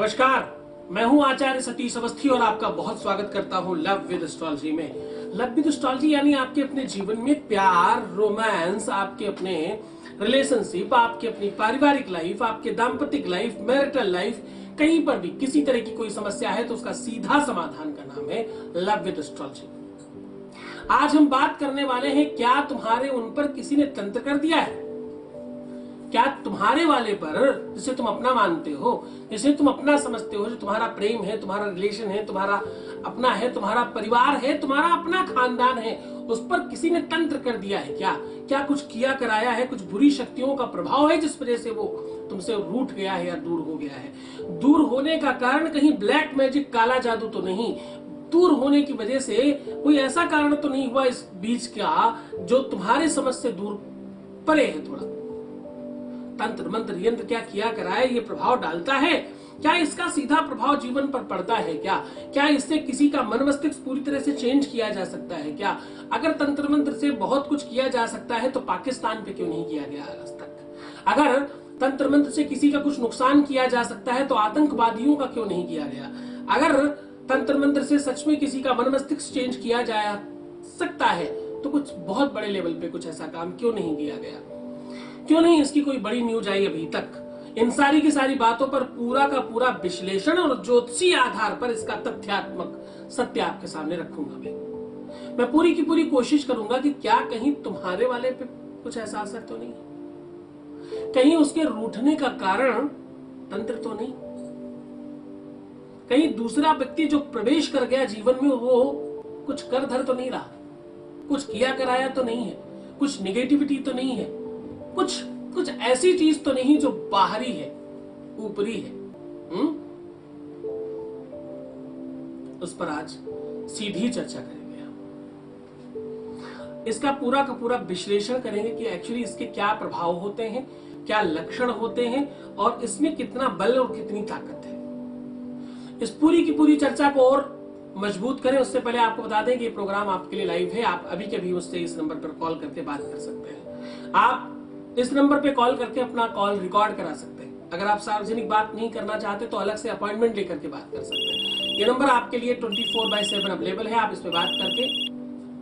नमस्कार, मैं हूं आचार्य सतीश अवस्थी और आपका बहुत स्वागत करता हूं लव विद एस्ट्रोलॉजी में। लव विद एस्ट्रोलॉजी यानी आपके अपने जीवन में प्यार, रोमांस, आपके अपने रिलेशनशिप, आपकी अपनी पारिवारिक लाइफ, आपके दाम्पतिक लाइफ, मैरिटल लाइफ, कहीं पर भी किसी तरह की कोई समस्या है तो उसका सीधा समाधान का नाम है लव विद एस्ट्रोलॉजी। आज हम बात करने वाले हैं, क्या तुम्हारे उन पर किसी ने तंत्र कर दिया है? क्या तुम्हारे वाले पर, जिसे तुम अपना मानते हो, जिसे तुम अपना समझते हो, जो तुम्हारा प्रेम है, तुम्हारा रिलेशन है, तुम्हारा अपना है, तुम्हारा परिवार है, तुम्हारा अपना खानदान है, उस पर किसी ने तंत्र कर दिया है? क्या कुछ किया कराया है? कुछ बुरी शक्तियों का प्रभाव है जिस वजह से वो तुमसे रूठ गया है या दूर हो गया है? दूर होने का कारण कहीं ब्लैक मैजिक, काला जादू तो नहीं? दूर होने की वजह से कोई ऐसा कारण तो नहीं हुआ इस बीच का जो तुम्हारे समझ से दूर परे है? थोड़ा तंत्र मंत्र यंत्र क्या किया कराए ये प्रभाव डालता है? क्या इसका सीधा प्रभाव जीवन पर पड़ता है? क्या इससे किसी का मन मस्तिष्क पूरी तरह से चेंज किया जा सकता है? क्या अगर तंत्र मंत्र से बहुत कुछ किया जा सकता है तो पाकिस्तान पे क्यों नहीं किया गया आज तक? अगर तंत्र मंत्र से किसी का कुछ नुकसान किया जा सकता है तो आतंकवादियों का क्यों नहीं किया गया? अगर तंत्र मंत्र से सच में किसी का मन मस्तिष्क चेंज किया जा सकता है तो कुछ बहुत बड़े लेवल पे कुछ ऐसा काम क्यों नहीं किया गया? क्यों नहीं इसकी कोई बड़ी न्यूज आई अभी तक? इन सारी की सारी बातों पर पूरा का पूरा विश्लेषण और ज्योतिषीय आधार पर इसका तथ्यात्मक सत्य आपके सामने रखूंगा। मैं पूरी की पूरी कोशिश करूंगा कि क्या कहीं तुम्हारे वाले पे कुछ ऐसा असर तो नहीं, कहीं उसके रूठने का कारण तंत्र तो नहीं, कहीं दूसरा व्यक्ति जो प्रवेश कर गया जीवन में वो कुछ कर धर तो नहीं रहा, कुछ किया कराया तो नहीं है, कुछ निगेटिविटी तो नहीं है, कुछ ऐसी चीज तो नहीं जो बाहरी है, ऊपरी है। उस पर आज सीधी चर्चा करेंगे हम। इसका पूरा का पूरा विश्लेषण करेंगे कि एक्चुअली इसके क्या प्रभाव होते हैं, क्या लक्षण होते हैं और इसमें कितना बल और कितनी ताकत है। इस पूरी की पूरी चर्चा को और मजबूत करें उससे पहले आपको बता दें कि ये प्रोग्राम आपके लिए लाइव है। आप अभी कभी मुझसे इस नंबर पर कॉल करके बात कर सकते हैं। आप इस नंबर पे कॉल करके अपना कॉल रिकॉर्ड करा सकते हैं। अगर आप सार्वजनिक बात नहीं करना चाहते तो अलग से अपॉइंटमेंट लेकर के बात कर सकते हैं। ये नंबर आपके लिए 24/7 अवेलेबल है। आप इस पे बात करके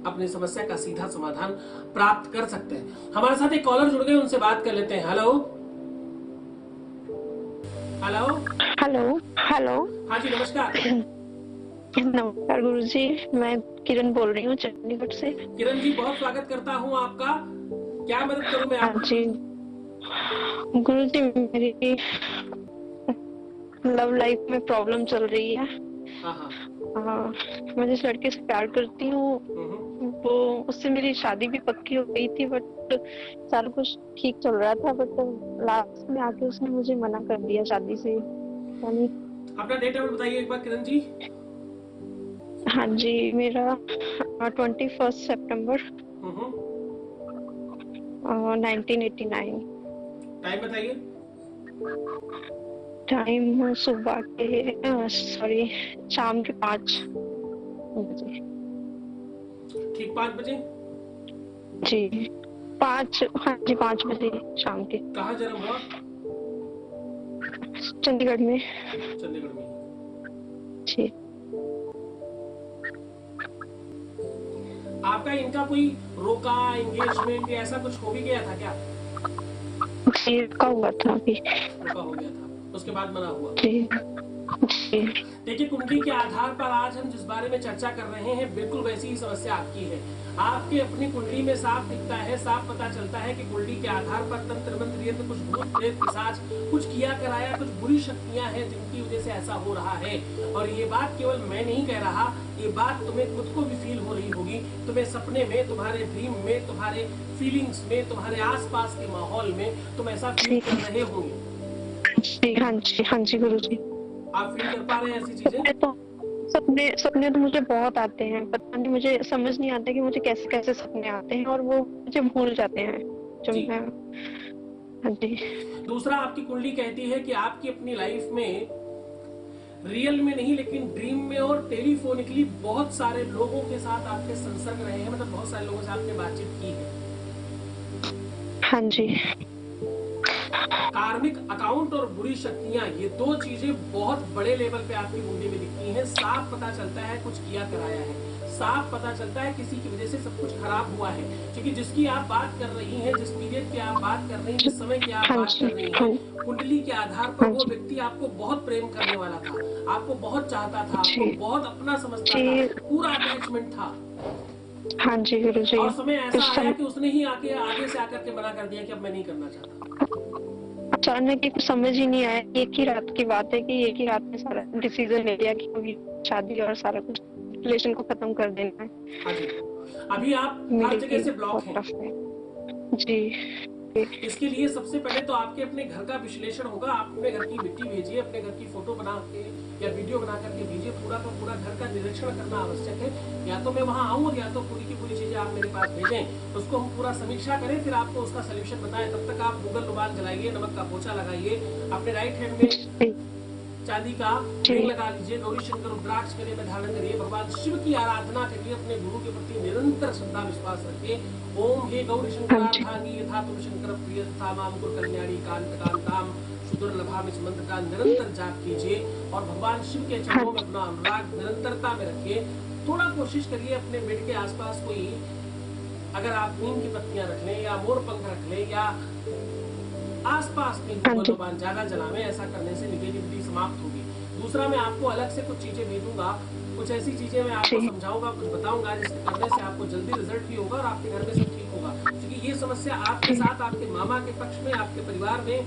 अपनी समस्या का सीधा समाधान प्राप्त कर सकते हैं। हमारे साथ एक कॉलर जुड़ गए, उनसे बात कर लेते हैं। Hello hello hello hello. हाँ जी, नमस्कार। नमस्कार गुरुजी, मैं किरण बोल रही हूँ चंडीगढ़ से। किरण जी, बहुत स्वागत करता हूँ आपका। क्या मदद करूँ मैं आपकी? हाँ जी गुरुजी, मेरी लव लाइफ में प्रॉब्लम चल रही है। मैं जिस लड़के से प्यार करती हूँ वो, उससे मेरी शादी भी पक्की हो गई थी, बट सारा कुछ ठीक चल रहा था, बट लास्ट में आके उसने मुझे मना कर दिया शादी से। यानी अपना डेट ऑफ बर्थ बताइए एक बार किरण जी। हाँ जी, मेरा 21 सितंबर 1989। टाइम बताइए। टाइम सुबह के शाम के 5 बजे। ठीक 5 बजे? जी 5, हाँ जी 5 बजे शाम के। कहाँ जन्म हुआ? चंडीगढ़ में। चंडीगढ़ में। जी। आपका इनका कोई रोका एंगेजमेंट या ऐसा कुछ हो भी गया था क्या? जी रुका हुआ था अभी। रोका हो गया था, उसके बाद मना हुआ। जी जी। देखिए, कुंडली के आधार पर आज हम जिस बारे में चर्चा कर रहे हैं बिल्कुल वैसी ही समस्या आपकी है। आपके अपनी कुंडली में साफ दिखता है, साफ पता चलता है कि कुंडली के आधार पर तंत्र मंत्र यंत्र, कुछ भूत प्रेत पिशाच, कुछ किया कराया, कुछ बुरी शक्तियां हैं जिनकी वजह से ऐसा हो रहा है। और ये बात केवल मैं नहीं कह रहा, ये बात तुम्हें खुद को भी फील हो रही होगी। तुम्हें सपने में, तुम्हारे ड्रीम में, तुम्हारे फीलिंग्स में, तुम्हारे आसपास के माहौल में तुम ऐसा फील कर रहे होंगे। हाँ जी गुरुजी। आप फील कर पा रहे हैं ऐसी चीजें? तो सपने तो मुझे बहुत आते हैं, पता नहीं, मुझे समझ नहीं आता कि मुझे कैसे कैसे सपने आते हैं और वो मुझे भूल जाते हैं जो मैं। हाँ जी। दूसरा, आपकी कुंडली कहती है कि आपकी अपनी लाइफ में रियल में नहीं लेकिन ड्रीम में और टेलीफोनिकली बहुत सारे लोगों के साथ आपके संसर्ग रहे हैं, मतलब बहुत सारे लोगों से आपने बातचीत की है। हाँ जी। कार्मिक अकाउंट और बुरी शक्तियां, ये दो चीजें बहुत बड़े लेवल पे आपकी कुंडली में दिखती हैं। साफ पता चलता है कुछ किया कराया है, साफ पता चलता है किसी की वजह से सब कुछ खराब हुआ है। क्योंकि जिसकी आप बात कर रही हैं, जिस पीरियड की आप बात कर रही हैं, जिस समय की आप बात कर रही हैं, कुंडली के आधार पर वो व्यक्ति आपको बहुत प्रेम करने वाला था, आपको बहुत चाहता था, आपको बहुत अपना समझता था, पूरा अटैचमेंट था। हाँ जी गुरुजी। और समय ऐसा आया कि उसने ही आगे से आकर के मना कर दिया कि अब मैं नहीं करना चाहता। अचानक ही कुछ समझ ही नहीं आया। एक ही रात की बात है कि एक ही रात में सारा डिसीजन ले लिया कि अभी शादी और सारा कुछ रिलेशन को खत्म कर देना है। हाँ जी। अभी आप हर जगह से ब्लॉक हैं जी। इसके लिए सबसे पहले तो आपके अपने घर का विश्लेषण होगा। आप अपने घर की मिट्टी भेजिए, अपने घर की फोटो बना के या वीडियो बना करके भेजिए। पूरा का पूरा घर का निरीक्षण करना आवश्यक है। या तो मैं वहां आऊं या तो पूरी की पूरी चीजें आप मेरे पास भेजें, उसको हम पूरा समीक्षा करें, फिर आपको उसका सोल्यूशन बताएं। तब तक आप गूगल रुमाल जलाइए, नमक का पोछा लगाइए, अपने राइट हैंड में चांदी का रिंग लगा लीजिए, गौरी शंकर रुद्राक्ष गले में धारण करिए, भगवान शिव की आराधना करिए, अपने गुरु के प्रति निरंतर श्रद्धा विश्वास रखिए। ओम हे गौरी शंकरार्धांगी यथा तुम शंकर प्रिय तथा माम गुरु कल्याणी कांत कांताम सुदुर्लभाम, इस मंत्र का निरंतर जाप कीजिए और भगवान शिव के चरणों में अपना अनुराग निरंतरता में रखिए। थोड़ा कोशिश करिए अपने बेड के आसपास कोई, अगर आप नीम की पत्तियां रख लें या मोर पंख रख लें या आसपास में भगवान ज्यादा जलावे, ऐसा करने से निगेटिविटी समाप्त होगी। दूसरा, मैं आपको अलग से कुछ चीजें भेजूंगा, कुछ ऐसी चीजें मैं आपको समझाऊंगा, कुछ बताऊंगा जिसके करने से आपको जल्दी रिजल्ट भी होगा और आपके घर में सब ठीक होगा। क्योंकि ये समस्या आपके साथ, आपके मामा के पक्ष में, आपके परिवार में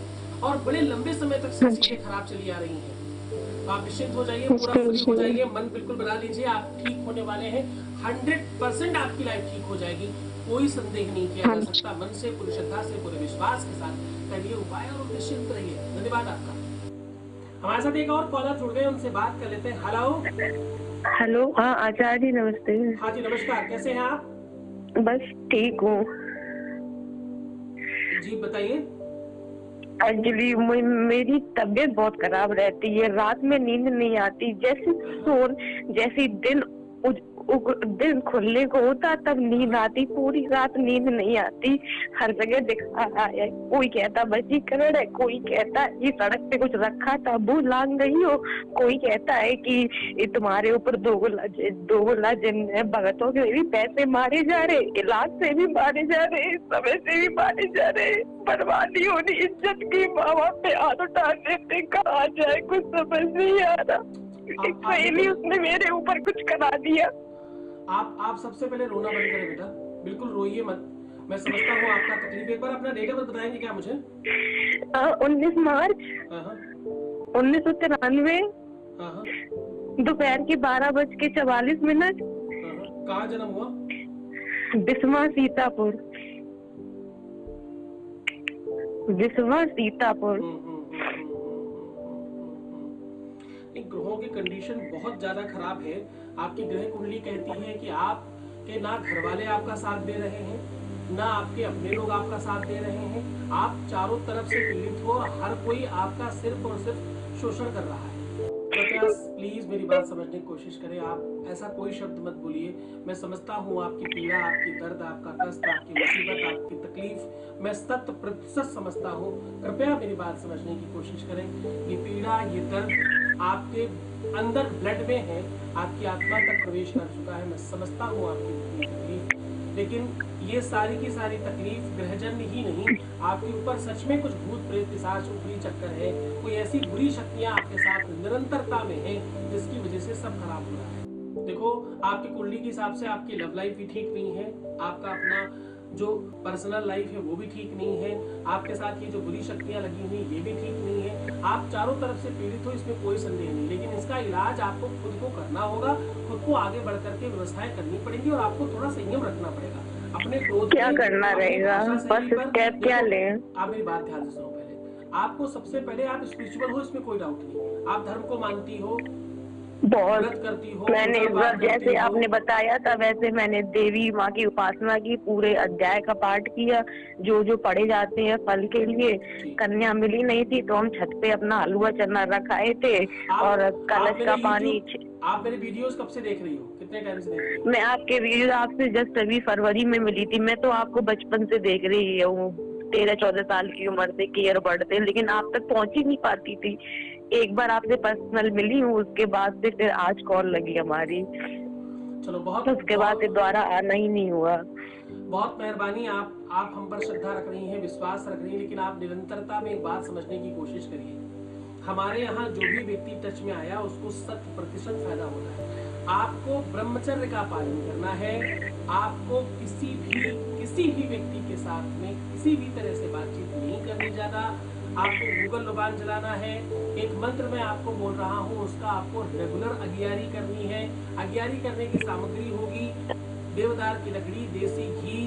और बड़े लंबे समय तक से चीजें खराब चली आ रही हैं। तो आप निश्चिंत हो जाइए, पूरा फ्री हो जाइए, मन बिल्कुल बना लीजिए, आप ठीक होने वाले हैं। 100% आपकी लाइफ ठीक हो जाएगी, कोई संदेह नहीं किया जा सकता। मन से, पूरी श्रद्धा से, पूरे विश्वास के साथ करिए उपाय और निश्चिंत रहिए। धन्यवाद आपका। हमारे साथ एक और कॉलर जुड़ गए, उनसे बात कर लेते हैं। हेलो। हाँ आचार्य जी नमस्ते। हाँ जी नमस्कार, कैसे हैं आप? बस ठीक हूँ जी बताइए। एक्चुअली मेरी तबीयत बहुत खराब रहती है, रात में नींद नहीं आती, जैसे दिन खुलने को होता तब नींद आती, पूरी रात नींद नहीं आती। हर जगह दिखा है, कोई कहता वशीकरण है, कोई कहता है ये सड़क पे कुछ रखा था वो लांग गई हो, कोई कहता है कि ये तुम्हारे ऊपर दोगुला जिन है, भगतों के भी पैसे मारे जा रहे, इलाज से भी मारे जा रहे, समय से भी मारे जा रहे, बर्बादी हो रही इज्जत की, माँ बाप पे हाथ उठा देते, कहा जाए कुछ समझ नहीं आ रहा। एक सहेली उसने मेरे ऊपर कुछ करा दिया। आप सबसे पहले रोना बंद करें बेटा, बिल्कुल रोइए मत। मैं समझता हूँ आपका तकलीफ। एक बार अपना डेट ऑफ बर्थ बताएंगे क्या मुझे? 19 मार्च 1993 दोपहर के 12:44। कहाँ जन्म हुआ? बिस्वा सीतापुर। ग्रहों की कंडीशन बहुत ज्यादा खराब है। आपकी ग्रह कुंडली कहती है कि आपके ना घर वाले आपका साथ दे रहे हैं, ना आपके अपने लोग आपका साथ दे रहे हैं। आप चारों तरफ से पीड़ित हो, हर कोई आपका सिर्फ और सिर्फ शोषण कर रहा है। कृपया प्लीज मेरी बात समझने की कोशिश करें। आप ऐसा कोई शब्द मत बोलिए। मैं समझता हूँ आपकी पीड़ा, आपकी दर्द, आपका कष्ट, आपकी मुसीबत, आपकी तकलीफ मैं 100% समझता हूँ। कृपया मेरी बात समझने की कोशिश करें। ये पीड़ा, ये दर्द आपके अंदर ब्लड में है, आपकी आत्मा तक प्रवेश कर चुका है। मैं समझता हूँ आपकी तकलीफ, लेकिन ये सारी की सारी तकलीफ ग्रहजन्य ही नहीं, आपके ऊपर सच में कुछ भूत प्रेत पिशाच ऊपरी चक्कर है, कोई ऐसी बुरी शक्तियां आपके साथ निरंतरता में है जिसकी वजह से सब खराब हो रहा है। देखो, आपकी कुंडली के हिसाब से आपकी लव लाइफ भी ठीक नहीं है, आपका अपना जो पर्सनल लाइफ है वो भी ठीक नहीं है, आपके साथ ये जो बुरी शक्तियां लगी हुई ये भी ठीक नहीं है। आप चारों तरफ से पीड़ित हो, इसमें कोई संदेह नहीं, लेकिन इसका इलाज आपको खुद को करना होगा। खुद को आगे बढ़ करके व्यवस्थाएं करनी पड़ेंगी और आपको थोड़ा संयम रखना पड़ेगा। अपने क्रोध क्या करना रहेगा, बस स्टेप क्या लें? आप मेरी बात ध्यान से सुनो। पहले आपको सबसे पहले, आप स्पिरिचुअल हो, इसमें कोई डाउट नहीं। आप धर्म को मानती हो, बहुत करती हो। मैंने जैसे आपने बताया था वैसे मैंने देवी माँ की उपासना की, पूरे अध्याय का पाठ किया, जो जो पढ़े जाते हैं फल के लिए। कन्या मिली नहीं थी तो हम छत पे अपना हलवा चना रखाए थे और कलश का पानी। आप मेरे वीडियोस कब से देख रही हो, कितने टाइम से देख रही हो? मैं आपके वीडियो आपसे जस्ट अभी फरवरी में मिली थी। मैं तो आपको बचपन से देख रही हूँ, 13-14 साल की उम्र से केयर बढ़ते, लेकिन आप तक पहुंच ही नहीं पाती थी। एक बार आपसे पर्सनल मिली हूँ, उसके बाद से फिर आज कॉल लगी हमारी, चलो बहुत तो उसके बाद से दोबारा आना ही नहीं हुआ। बहुत मेहरबानी। आप हम पर श्रद्धा रख रही हैं, विश्वास रख रही हैं, लेकिन आप निरंतरता में एक बात समझने की कोशिश करिए। हमारे यहाँ जो भी व्यक्ति टच में आया उसको 100% फायदा होता है। आपको ब्रह्मचर्य का पालन करना है। आपको किसी भी व्यक्ति के साथ में किसी भी तरह से बातचीत नहीं करनी ज्यादा। आपको गूगल लुबान चलाना है। एक मंत्र मैं आपको बोल रहा हूँ, उसका आपको रेगुलर अगियारी करनी है। अगियारी करने की सामग्री होगी देवदार की लकड़ी, देसी घी,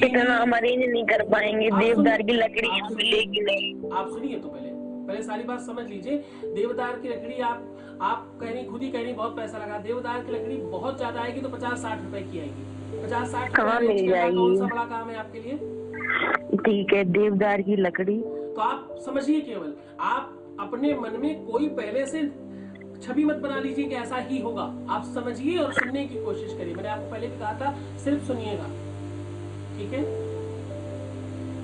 इतना हम अरेंज नहीं कर पाएंगे, देवदार की लकड़ी मिलेगी नहीं। आप सुनिए तो पहले सारी बात समझ लीजिए। देवदार की लकड़ी आप खुद ही कह रही बहुत पैसा लगा। देवदार की लकड़ी बहुत ज्यादा आएगी तो 50-60 रुपए की आएगी। 50-60 कहाँ मिल जाएगी? कौन सा बड़ा काम है आपके लिए? ठीक है, देवदार की लकड़ी। तो आप समझिए, केवल आप अपने मन में कोई पहले से छवि मत बना लीजिए कि ऐसा ही होगा। आप समझिए और सुनने की कोशिश करिए। मैंने आपको पहले भी कहा था, सिर्फ सुनिएगा, ठीक है?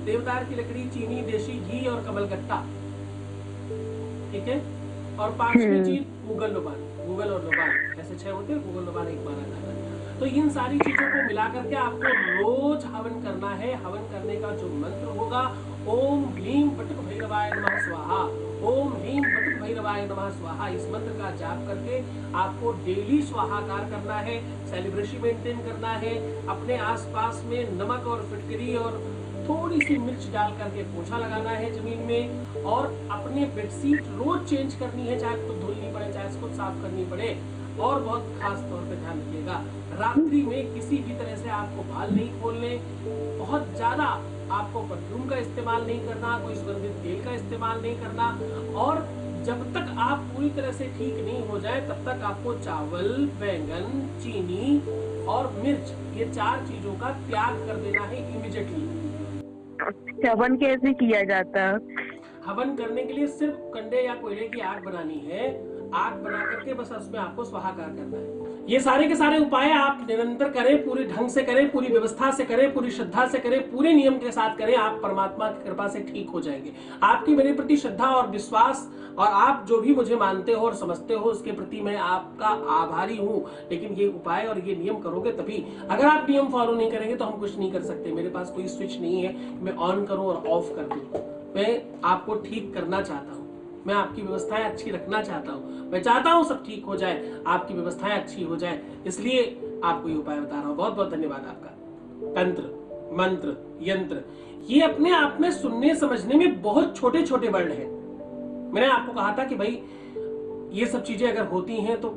देवदार की लकड़ी, चीनी, देशी घी और कमलगट्टा, ठीक है? और 5वीं चीज गूगल लुबान। गूगल और लुबान ऐसे 6 होते हैं, गूगल लुबान एक माना जाता है। तो इन सारी चीजों को मिला करके आपको रोज हवन करना है। हवन करने का जो मंत्र होगा, ओम ह्रीम बटुक भैरवाय नमः स्वाहा, ओम ह्रीम बटुक भैरवाय नमः स्वाहा, इस मंत्र का जाप करके आपको डेली स्वाहाकार करना है। सेलिब्रेशन मेंटेन करना है। अपने आसपास में नमक और फिटकरी और थोड़ी सी मिर्च डाल करके पोछा लगाना है जमीन में। और अपने बेडशीट रोज चेंज करनी है, चाहे खुद धुलनी पड़े चाहे खुद साफ करनी पड़े। और बहुत खास तौर पे ध्यान रखिएगा, रात्रि में किसी भी तरह से आपको बाल नहीं खोलने। बहुत ज्यादा आपको परफ्यूम का इस्तेमाल नहीं करना, कोई सुगंधित तेल का इस्तेमाल नहीं करना। और जब तक आप पूरी तरह से ठीक नहीं हो जाए तब तक आपको चावल, बैंगन, चीनी और मिर्च, ये 4 चीजों का त्याग कर देना है इमीडिएटली। हवन कैसे किया जाता है? हवन करने के लिए सिर्फ कंडे या कोयले की आग बनानी है। आग बना करके बस उसमें आपको स्वाहाकार करना है। ये सारे के सारे उपाय आप निरंतर करें, पूरी ढंग से करें, पूरी व्यवस्था से करें, पूरी श्रद्धा से करें, पूरे नियम के साथ करें। आप परमात्मा की कृपा से ठीक हो जाएंगे। आपकी मेरे प्रति श्रद्धा और विश्वास और आप जो भी मुझे मानते हो और समझते हो उसके प्रति मैं आपका आभारी हूँ। लेकिन ये उपाय और ये नियम करोगे तभी। अगर आप नियम फॉलो नहीं करेंगे तो हम कुछ नहीं कर सकते। मेरे पास कोई स्विच नहीं है मैं ऑन करूँ और ऑफ कर दूँ। मैं आपको ठीक करना चाहता हूँ, मैं आपकी व्यवस्थाएं अच्छी रखना चाहता हूँ। मैं चाहता हूँ सब ठीक हो जाए, आपकी व्यवस्थाएं अच्छी हो जाए, इसलिए आपको ये उपाय बता रहा हूँ। बहुत बहुत धन्यवाद आपका। तंत्र, मंत्र, यंत्र, ये अपने आप में सुनने समझने में बहुत छोटे छोटे वर्ड हैं। मैंने आपको कहा था कि भाई ये सब चीजें अगर होती हैं तो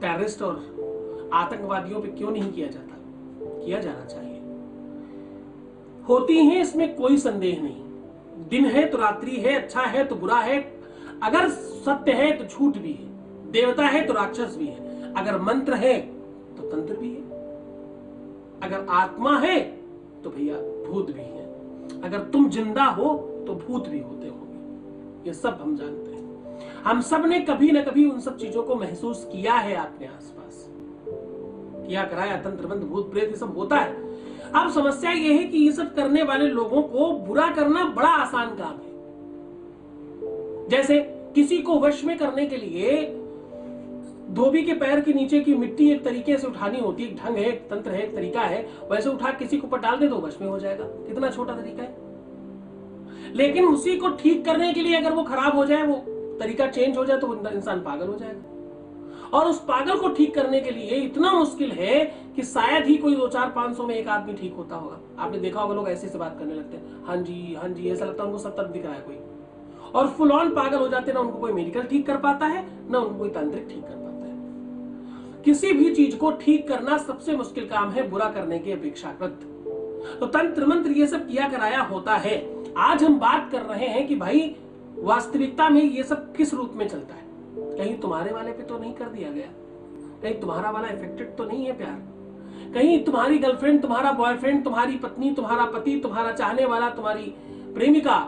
टेररिस्ट और आतंकवादियों पे क्यों नहीं किया जाता? किया जाना चाहिए। होती हैं, इसमें कोई संदेह नहीं। दिन है तो रात्रि है, अच्छा है तो बुरा है, अगर सत्य है तो झूठ भी है, देवता है तो राक्षस भी है, अगर मंत्र है तो तंत्र भी है, अगर आत्मा है तो भैया भूत भी है, अगर तुम जिंदा हो तो भूत भी होते होंगे। ये सब हम जानते हैं। हम सब ने कभी न कभी उन सब चीजों को महसूस किया है। अपने आसपास किया कराया, तंत्र मंत्र भूत प्रेत ये सब होता है। अब समस्या यह है कि ये सब करने वाले लोगों को बुरा करना बड़ा आसान काम है। जैसे किसी को वश में करने के लिए धोबी के पैर के नीचे की मिट्टी एक तरीके से उठानी होती है, एक ढंग है, एक तंत्र है, एक तरीका है। वैसे उठा किसी को ऊपर डाल दे तो वश में हो जाएगा। कितना छोटा तरीका है। लेकिन उसी को ठीक करने के लिए अगर वो खराब हो जाए, वो तरीका चेंज हो जाए तो इंसान पागल हो जाएगा। और उस पागल को ठीक करने के लिए इतना मुश्किल है कि शायद ही कोई 200-500 में एक आदमी ठीक होता होगा। आपने देखा होगा लोग ऐसे से बात करने लगते हैं, हाँ जी, ऐसा लगता है उनको सब तरफ दिख रहा है कोई। और फुल ऑन पागल हो जाते हैं। ना उनको कोई मेडिकल ठीक कर पाता है, ना उनको कोई तांत्रिक ठीक कर पाता है। किसी भी चीज को ठीक करना सबसे मुश्किल काम है, बुरा करने की अपेक्षाकृत। तो तंत्र मंत्र ये सब किया कराया होता है। आज हम बात कर रहे हैं कि भाई वास्तविकता में ये सब किस रूप में चलता है। कहीं तुम्हारे वाले पे तो नहीं कर दिया गया, कहीं तुम्हारा वाला इफेक्टेड तो नहीं है प्यार, कहीं तुम्हारी गर्लफ्रेंड, तुम्हारा बॉयफ्रेंड, तुम्हारी पत्नी, तुम्हारा पति, तुम्हारा चाहने वाला, तुम्हारी प्रेमिका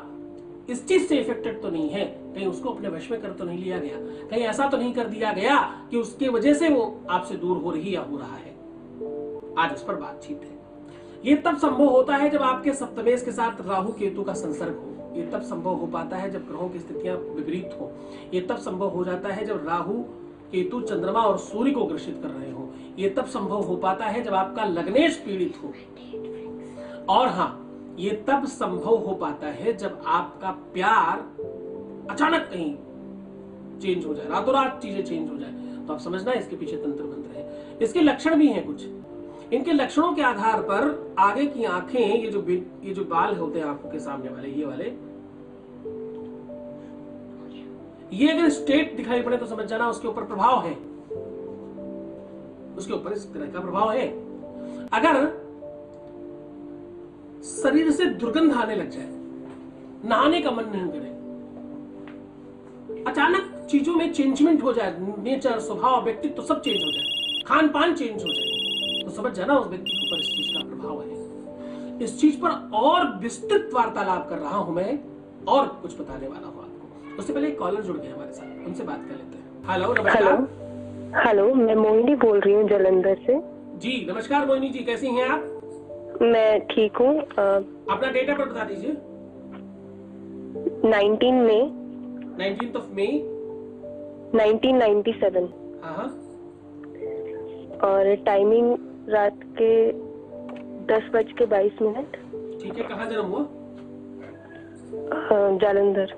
इस चीज से इफेक्टेड तो नहीं है, कहीं उसको अपने वश में कर तो नहीं लिया गया, कहीं ऐसा तो नहीं कर दिया गया कि उसके वजह से वो आपसे दूर हो रही या हो रहा है। आज उस पर बातचीत है। ये तब संभव होता है जब आपके सप्तमेश के साथ राहु केतु का संसर्ग हो। ये तब संभव हो पाता है जब ग्रहों की स्थितियां विपरीत हो। ये तब संभव हो जाता है जब राहु केतु चंद्रमा और सूर्य को ग्रसित कर रहे हो। ये तब संभव हो पाता है जब आपका लग्नेश पीड़ित हो। और हाँ, ये तब संभव हो पाता है जब आपका प्यार अचानक कहीं चेंज हो जाए, रातों रात चीजें चेंज हो जाए। तो आप समझना इसके पीछे तंत्र मंत्र है। इसके लक्षण भी हैं कुछ। इनके लक्षणों के आधार पर आगे की आंखें, ये जो बाल होते हैं आंखों के सामने वाले, ये वाले, ये अगर स्ट्रेट दिखाई पड़े तो समझ जाना उसके ऊपर प्रभाव है, उसके ऊपर इस तरह का प्रभाव है। अगर शरीर से दुर्गंध आने लग जाए, नहाने का मन नहीं करे, अचानक चीजों में चेंजमेंट हो जाए, नेचर, स्वभाव, व्यक्तित्व तो सब चेंज हो जाए, खान पान चेंज हो जाए, तो समझ जाना उस व्यक्ति के ऊपर इस चीज का प्रभाव है। इस चीज पर और विस्तृत वार्तालाप कर रहा हूं मैं, और कुछ बताने वाला हूं आपको। उससे पहले एक कॉलर जुड़ गया हमारे साथ, उनसे बात कर लेते हैं। हेलो, नमस्कार। हेलो, मैं मोहिनी बोल रही हूँ जलंधर से। जी नमस्कार मोहिनी जी, कैसी हैं आप? मैं ठीक हूँ। अपना डेट ऑफ बर्थ बता दीजिए। 19 मई 19th of May 1997। हाँ, और टाइमिंग रात के 10:22। ठीक है। कहाँ जन्म हुआ? जालंधर।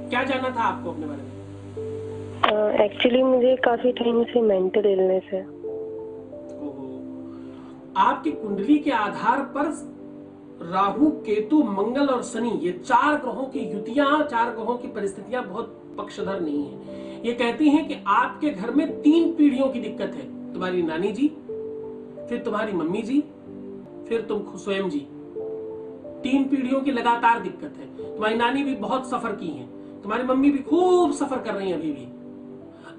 क्या जानना था आपको अपने बारे में? एक्चुअली मुझे काफी टाइम से मेंटल इलनेस है। आपकी कुंडली के आधार पर राहु, केतु, मंगल और शनि, ये 4 ग्रहों की युतियां, 4 ग्रहों की परिस्थितियां बहुत पक्षधर नहीं है। ये कहती हैं कि आपके घर में 3 पीढ़ियों की दिक्कत है। तुम्हारी नानी जी, फिर तुम्हारी मम्मी जी, फिर तुम स्वयं जी। 3 पीढ़ियों की लगातार दिक्कत है। तुम्हारी नानी भी बहुत सफर की है, तुम्हारी मम्मी भी खूब सफर कर रही है अभी भी,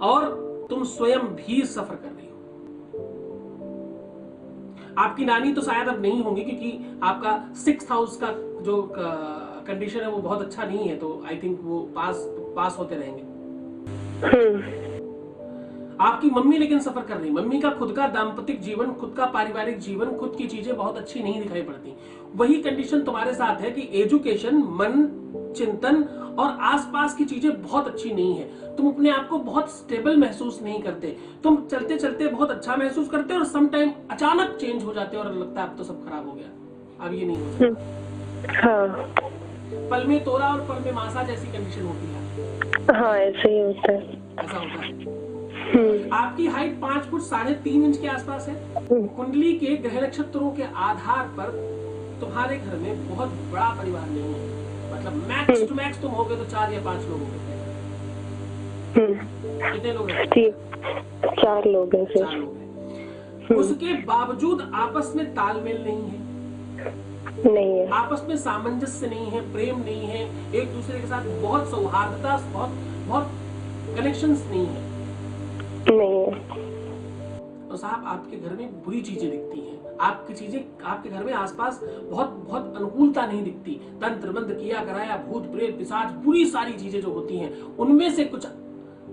और तुम स्वयं भी सफर कर रही हो। आपकी नानी तो शायद अब नहीं होंगी, क्योंकि आपका 6th हाउस का जो कंडीशन है वो बहुत अच्छा नहीं है, तो आई थिंक वो पास होते रहेंगे। आपकी मम्मी लेकिन सफर कर रही। मम्मी का खुद का दाम्पतिक जीवन, खुद का पारिवारिक जीवन, खुद की चीजें बहुत अच्छी नहीं दिखाई पड़ती। वही कंडीशन तुम्हारे साथ है कि एजुकेशन, मन, चिंतन और आसपास की चीजें बहुत अच्छी नहीं है। तुम अपने आप को बहुत स्टेबल महसूस नहीं करते। तुम चलते चलते बहुत अच्छा महसूस करते हो और सम टाइम अचानक चेंज हो जाते हो और लगता है अब तो सब खराब हो गया, अब ये नहीं हो सकता। हाँ। पल में तोरा और पल में मासा जैसी कंडीशन होती है। हाँ, ऐसे ही होता है। ऐसा होता है। आपकी हाइट 5 फुट 3.5 इंच के आसपास है। कुंडली के ग्रह नक्षत्रों के आधार पर तुम्हारे घर में बहुत बड़ा परिवार नहीं है। मतलब मैक्स टू मैक्स तुम होगे तो 4 या 5 लोग होंगे। कितने लोग हैं? 4 लोग हैं। 4 लोग हैं। उसके बावजूद आपस में तालमेल नहीं है, आपस में सामंजस्य नहीं है, प्रेम नहीं है, एक दूसरे के साथ बहुत सौहार्दता, बहुत कनेक्शंस नहीं है। तो साहब आपके घर में बुरी चीजें दिखती हैं। आपकी चीजें, आपके घर में आसपास बहुत अनुकूलता नहीं दिखती। तंत्र मंत्र किया कराया, भूत प्रेत पिशाच, बुरी सारी चीजें जो होती हैं, उनमें से कुछ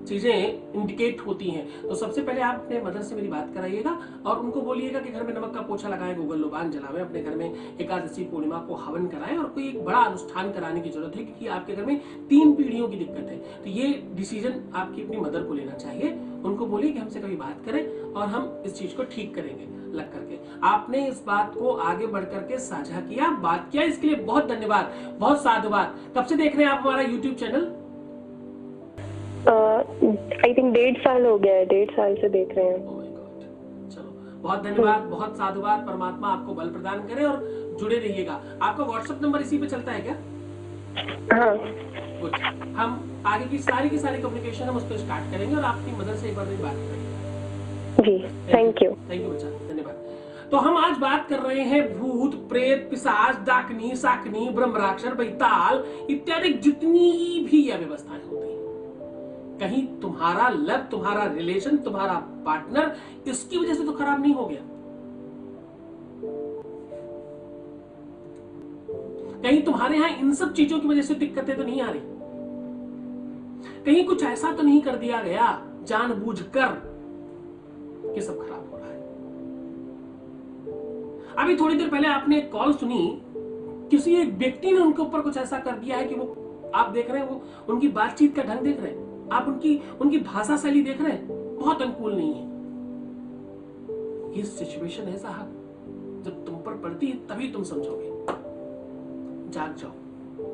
चीजें इंडिकेट होती हैं। तो सबसे पहले आप अपने मदर से मेरी बात कराइएगा और उनको बोलिएगा कि घर में नमक का पोछा लगाएं, गूगल लोबान जलावें, अपने घर में एकादशी पूर्णिमा को हवन कराएं और कोई एक बड़ा अनुष्ठान कराने की जरूरत है, क्योंकि आपके घर में 3 पीढ़ियों की दिक्कत है। तो ये डिसीजन आपकी अपनी मदर को लेना चाहिए। उनको बोलिए कि हमसे कभी बात करें और हम इस चीज को ठीक करेंगे लग करके। आपने इस बात को आगे बढ़ करके साझा किया, बात किया, इसके लिए बहुत धन्यवाद, बहुत साधुवाद। कब से देख रहे हैं आप हमारा यूट्यूब चैनल? आई थिंक 1.5 साल हो गया है। 1.5 साल से देख रहे हैं। Oh my God. चलो बहुत धन्यवाद, बहुत साधुवाद। परमात्मा आपको बल प्रदान करे और जुड़े रहिएगा। आपका व्हाट्सएप नंबर इसी पे चलता है क्या? हाँ। गुड। हम आगे की सारी कम्युनिकेशन हम उस पर स्टार्ट करेंगे और आपकी मदर से एक बार बात करेंगे। जी, थैंक यू बच्चा, धन्यवाद। तो हम आज बात कर रहे हैं भूत, प्रेत, पिशाच, डाकनी, शाकनी, ब्रह्म राक्षस, बैताल इत्यादि जितनी भी यह व्यवस्थाएं होती हैं। कहीं तुम्हारा लव, तुम्हारा रिलेशन, तुम्हारा पार्टनर इसकी वजह से तो खराब नहीं हो गया। कहीं तुम्हारे यहां इन सब चीजों की वजह से दिक्कतें तो नहीं आ रही। कहीं कुछ ऐसा तो नहीं कर दिया गया जानबूझकर अभी थोड़ी देर पहले आपने एक कॉल सुनी, किसी एक व्यक्ति ने उनके ऊपर कुछ ऐसा कर दिया है कि वो आप देख रहे हैं, वो उनकी बातचीत का ढंग देख रहे हैं, आप उनकी भाषा शैली देख रहे हैं, बहुत अनुकूल नहीं है। ये सिचुएशन है साहब, जब तुम पर पड़ती है तभी तुम समझोगे। जाग जाओ,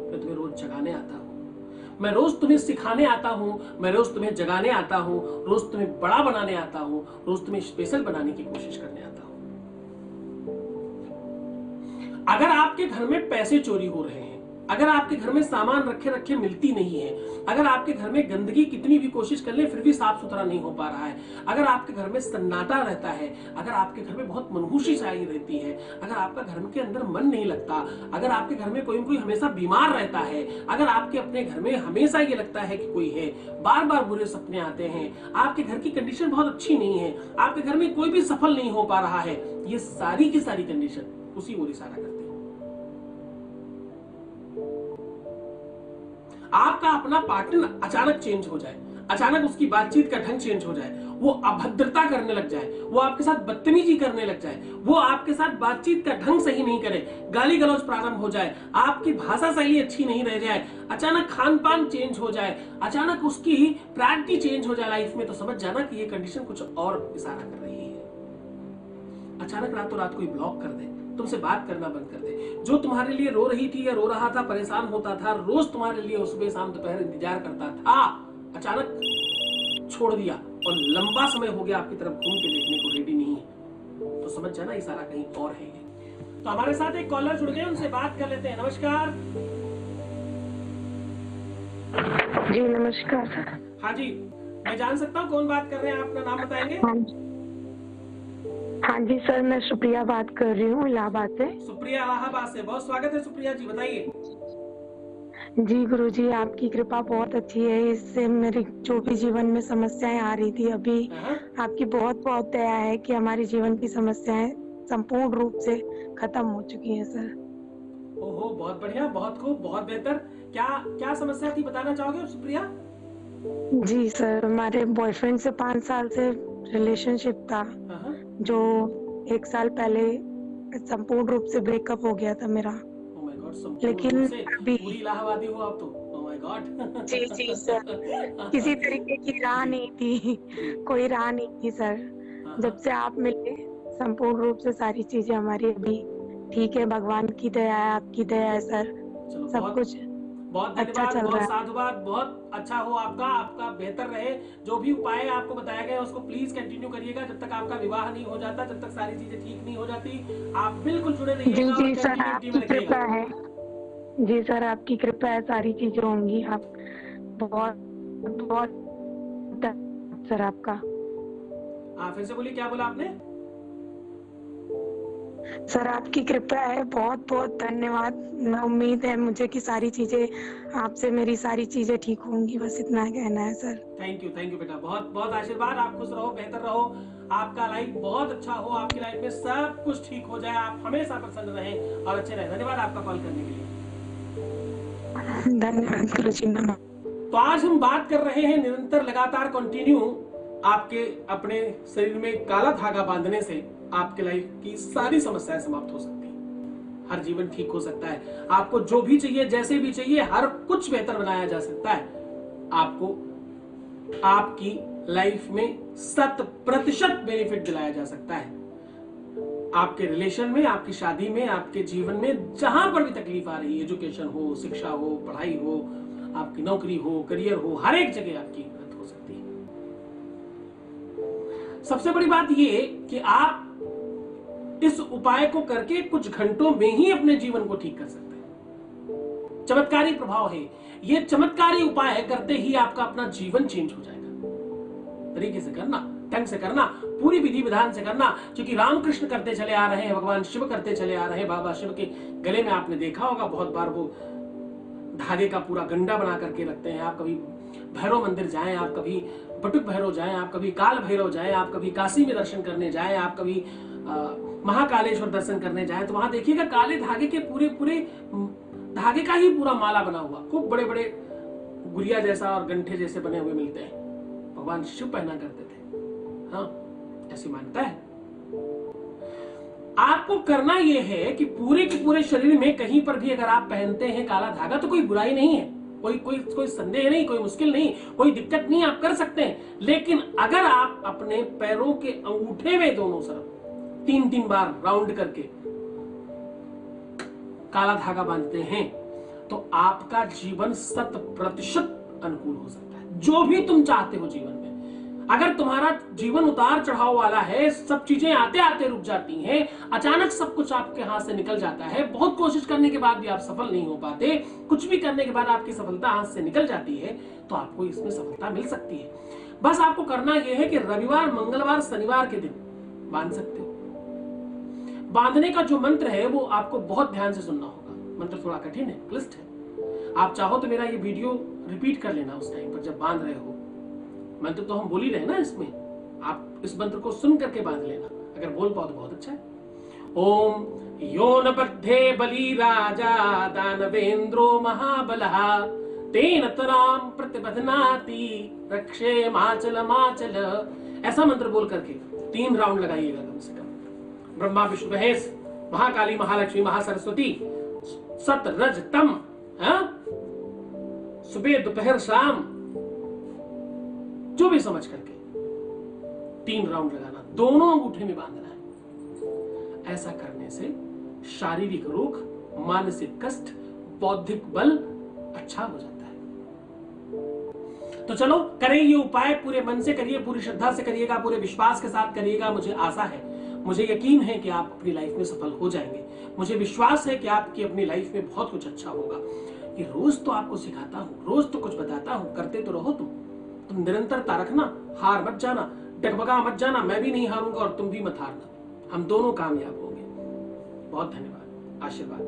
मैं तुम्हें रोज जगाने आता हूं, मैं रोज तुम्हें सिखाने आता हूं, मैं रोज तुम्हें जगाने आता हूं, रोज तुम्हें बड़ा बनाने आता हूं, रोज तुम्हें स्पेशल बनाने की कोशिश करने आता हूं। अगर आपके घर में पैसे चोरी हो रहे हैं, अगर आपके घर में सामान रखे रखे मिलती नहीं है, अगर आपके घर में गंदगी कितनी भी कोशिश कर ले फिर भी साफ सुथरा नहीं हो पा रहा है, अगर आपके घर में सन्नाटा रहता है, अगर आपके घर में बहुत मनहूसी छाई रहती है, अगर आपका घर के अंदर मन नहीं लगता, अगर आपके घर में कोई कोई हमेशा बीमार रहता है, अगर आपके अपने घर में हमेशा ये लगता है कि कोई है, बार बार बुरे सपने आते हैं, आपके घर की कंडीशन बहुत अच्छी नहीं है, आपके घर में कोई भी सफल नहीं हो पा रहा है, ये सारी की सारी कंडीशन उसी ओर इशारा करती है। आपका अपना पार्टनर अचानक चेंज हो जाए, अचानक उसकी बातचीत का ढंग चेंज हो जाए, वो अभद्रता करने लग जाए, वो आपके साथ बदतमीजी करने लग जाए, वो आपके साथ बातचीत का ढंग सही नहीं करे, गाली गलौज प्रारंभ हो जाए, आपकी भाषा शैली अच्छी नहीं रह जाए, अचानक खान पान चेंज हो जाए, अचानक उसकी प्रायोरिटी चेंज हो जाए लाइफ में, तो समझ जाना कि ये कंडीशन कुछ और इशारा कर रही है। अचानक रातों रात कोई ब्लॉक कर दे, तुमसे बात करना बंद कर दे, जो तुम्हारे लिए रो रही थी या रो रहा था, परेशान होता था, रोज तुम्हारे लिए सुबह शाम दोपहर इंतजार करता था, अचानक छोड़ दिया और लंबा समय हो गया आपकी तरफ घूम के देखने को रेडी नहीं है, तो समझ जाना इशारा कहीं और है ये। तो हमारे साथ एक कॉलर जुड़ गए, उनसे बात कर लेते हैं। नमस्कार। जी नमस्कार। हाँ जी, मैं जान सकता हूँ कौन बात कर रहे हैं, अपना नाम बताएंगे? हाँ जी सर, मैं सुप्रिया बात कर रही हूँ इलाहाबाद से। सुप्रिया इलाहाबाद से, बहुत स्वागत है सुप्रिया जी, बताइए। जी गुरुजी, आपकी कृपा बहुत अच्छी है, इससे मेरी जो भी जीवन में समस्याएं आ रही थी अभी आपकी बहुत बहुत दया है कि हमारे जीवन की समस्याएं संपूर्ण रूप से खत्म हो चुकी हैं सर। ओहो, बहुत बढ़िया, बहुत खूब, बहुत बेहतर। क्या क्या समस्या थी, बताना चाहोगे सुप्रिया? जी सर, हमारे बॉयफ्रेंड से 5 साल से रिलेशनशिप था, जो 1 साल पहले संपूर्ण रूप से ब्रेकअप हो गया था मेरा। लेकिन अभी पूरी इलाहाबादी हो आप तो। Oh my god. जी जी सर, किसी तरीके की राह नहीं थी, कोई राह नहीं थी सर। जब से आप मिले संपूर्ण रूप से सारी चीजें हमारी अभी ठीक है, भगवान की दया है, आपकी दया है सर, सब कुछ बहुत अच्छा धन्यवाद, चल बहुत रहा है। साधुवाद, बहुत अच्छा हो आपका, आपका बेहतर रहे। जो भी उपाय आपको बताया गया उसको प्लीज कंटिन्यू करिएगा, जब तक आपका विवाह नहीं हो जाता, जब तक सारी चीजें ठीक नहीं हो जाती, आप बिल्कुल जुड़े जी रहिएगा और जी सर, कंटिन्यूटी आपकी में कृपा रखिएगा। है। जी सर, आपकी कृपा है, सारी चीजें होंगी। आप बहुत बहुत सर आपका। फिर से बोलिए, क्या बोला आपने? सर आपकी कृपा है, बहुत बहुत धन्यवाद। मैं उम्मीद है मुझे कि सारी चीजें आपसे, मेरी सारी चीजें ठीक होंगी, बस इतना कहना है सर। थैंक यू बेटा, बहुत बहुत आशीर्वाद, आप खुश रहो, बेहतर रहो, आपका लाइफ बहुत अच्छा हो, आपकी लाइफ में सब कुछ ठीक हो जाए, आप हमेशा प्रसन्न रहें और अच्छे रहें। धन्यवाद आपका कॉल करने के लिए। धन्यवाद गुरुजी, नमस्कार। तो आज हम बात कर रहे हैं निरंतर लगातार कंटिन्यू आपके अपने शरीर में काला धागा बांधने से आपके लाइफ की सारी समस्याएं समाप्त हो सकती हैं, हर जीवन ठीक हो सकता है, आपको जो भी चाहिए जैसे भी चाहिए हर कुछ बेहतर बनाया जा सकता है, आपको आपकी लाइफ में 100% बेनिफिट दिलाया जा सकता है। आपके रिलेशन में, आपकी शादी में, आपके जीवन में जहां पर भी तकलीफ आ रही है, एजुकेशन हो, शिक्षा हो, पढ़ाई हो, आपकी नौकरी हो, करियर हो, हर एक जगह आपकी मदद हो सकती है। सबसे बड़ी बात ये कि आप इस उपाय को करके कुछ घंटों में ही अपने जीवन को ठीक कर सकते हैं। चमत्कारी प्रभाव है ये, चमत्कारी उपाय करते ही आपका अपना जीवन चेंज हो जाएगा। तरीके से करना, ढंग से करना, पूरी विधि विधान से करना, क्योंकि रामकृष्ण करते चले आ रहे हैं, भगवान शिव करते चले आ रहे हैं। बाबा शिव के गले में आपने देखा होगा बहुत बार वो धागे का पूरा गंडा बना करके रखते हैं। आप कभी भैरव मंदिर जाएं, आप कभी बटुक भैरव जाएं, आप कभी काल भैरव जाएं, आप कभी काशी में दर्शन करने जाएं, आप कभी महाकालेश्वर दर्शन करने जाएं, तो वहां देखिएगा काले धागे के पूरे पूरे धागे का ही पूरा माला बना हुआ, खूब बड़े बड़े गुड़िया जैसा और गंठे जैसे बने हुए मिलते हैं। भगवान शिव पहना करते थे, हाँ ऐसी मान्यता है। आपको करना यह है कि पूरे के पूरे शरीर में कहीं पर भी अगर आप पहनते हैं काला धागा तो कोई बुराई नहीं है, कोई संदेह नहीं, कोई मुश्किल नहीं, कोई दिक्कत नहीं, आप कर सकते हैं। लेकिन अगर आप अपने पैरों के अंगूठे में दोनों तरफ 3-3 बार राउंड करके काला धागा बांधते हैं तो आपका जीवन 100% अनुकूल हो सकता है। जो भी तुम चाहते हो जीवन में, अगर तुम्हारा जीवन उतार चढ़ाव वाला है, सब चीजें आते आते रुक जाती हैं, अचानक सब कुछ आपके हाथ से निकल जाता है, बहुत कोशिश करने के बाद भी आप सफल नहीं हो पाते, कुछ भी करने के बाद आपकी सफलता हाथ से निकल जाती है, तो आपको इसमें सफलता मिल सकती है। बस आपको करना यह है कि रविवार, मंगलवार, शनिवार के दिन बांध सकते हो। बांधने का जो मंत्र है वो आपको बहुत ध्यान से सुनना होगा। मंत्र थोड़ा कठिन है, क्लिष्ट है। आप चाहो तो मेरा ये वीडियो रिपीट कर लेना उस टाइम पर जब बांध रहे हो। मंत्र तो हम बोल ही रहे ना इसमें, आप इस मंत्र को सुन करके बांध लेना। अगर बोल पाओ तो बहुत अच्छा है। ओम योनबद्धे बलि राजा दानवेंद्रो महाबलः तेन तराम प्रतिबध्नाति रक्षे माचल माचल। ऐसा मंत्र बोल करके 3 राउंड लगाइएगा कम से कम। ब्रह्मा विष्णु महेश, महाकाली, महालक्ष्मी, महासरस्वती, सत रज तम, सुबह दोपहर शाम, जो भी समझ करके 3 राउंड लगाना, दोनों अंगूठे में बांधना है। ऐसा करने से शारीरिक रोग, मानसिक कष्ट, बौद्धिक बल अच्छा हो जाता है। तो चलो करें ये उपाय, पूरे मन से करिए, पूरी श्रद्धा से करिएगा, पूरे विश्वास के साथ करिएगा। मुझे आशा है, मुझे यकीन है कि आप अपनी लाइफ में सफल हो जाएंगे। मुझे विश्वास है कि आपकी अपनी लाइफ में बहुत कुछ अच्छा होगा। ये रोज तो आपको सिखाता हूँ, रोज तो कुछ बताता हूँ, करते तो रहो तुम निरंतरता रखना, हार मत जाना, डगमगा मत जाना। मैं भी नहीं हारूंगा और तुम भी मत हारना, हम दोनों कामयाब होंगे। बहुत धन्यवाद, आशीर्वाद।